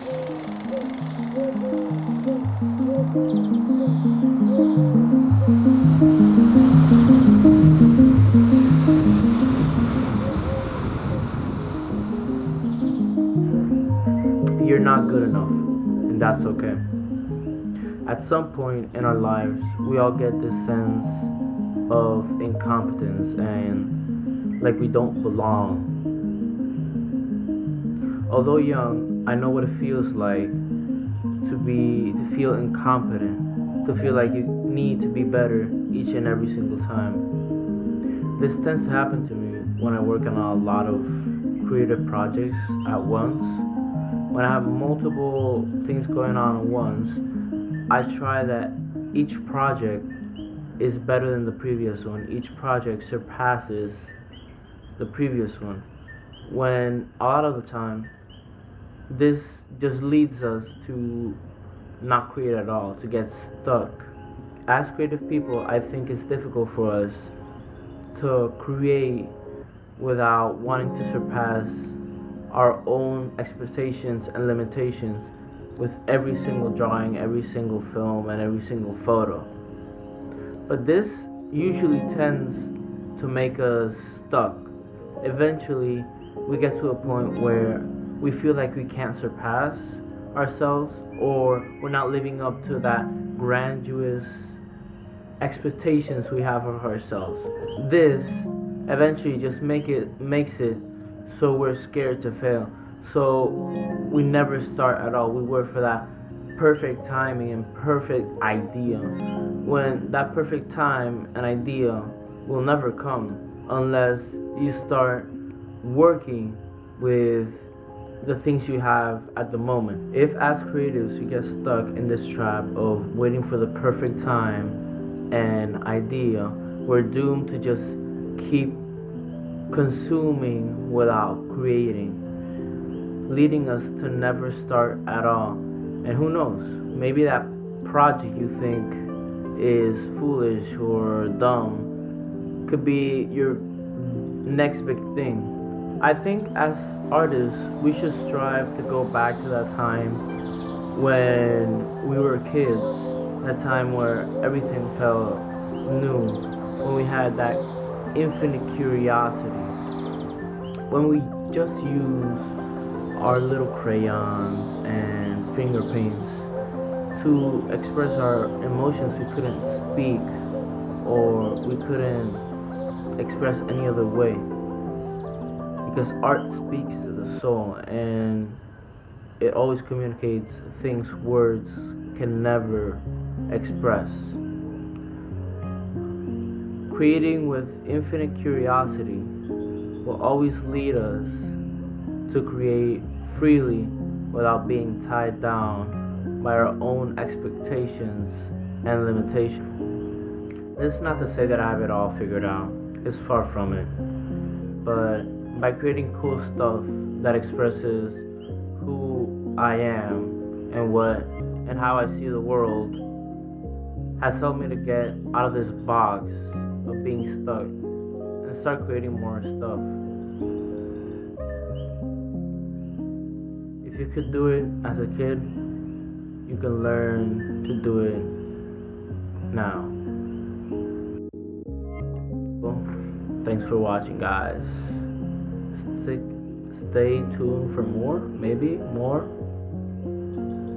You're not good enough, and that's okay. At some point in our lives, we all get this sense of incompetence and like we don't belong. Although young, I know what it feels like to feel incompetent, to feel like you need to be better each and every single time. This tends to happen to me when I work on a lot of creative projects at once. When I have multiple things going on at once, I try that each project is better than the previous one. Each project surpasses the previous one. When a lot of the time, this just leads us to not create at all, to get stuck. As creative people, I think it's difficult for us to create without wanting to surpass our own expectations and limitations with every single drawing, every single film, and every single photo. But this usually tends to make us stuck. Eventually, we get to a point where we feel like we can't surpass ourselves, or we're not living up to that grandiose expectations we have of ourselves. This eventually just makes it so we're scared to fail. So we never start at all. We work for that perfect timing and perfect idea. When that perfect time and idea will never come unless you start working with the things you have at the moment. If as creatives you get stuck in this trap of waiting for the perfect time and idea, we're doomed to just keep consuming without creating, leading us to never start at all. And who knows, maybe that project you think is foolish or dumb could be your next big thing. I think as artists, we should strive to go back to that time when we were kids, that time where everything felt new, when we had that infinite curiosity, when we just used our little crayons and finger paints to express our emotions we couldn't speak or we couldn't express any other way, because art speaks to the soul and it always communicates things words can never express. Creating with infinite curiosity will always lead us to create freely without being tied down by our own expectations and limitations. This is not to say that I have it all figured out, it's far from it, but by creating cool stuff that expresses who I am and what and how I see the world has helped me to get out of this box of being stuck and start creating more stuff. If you could do it as a kid, you can learn to do it now. Well, thanks for watching, guys. Stay tuned for more, maybe more.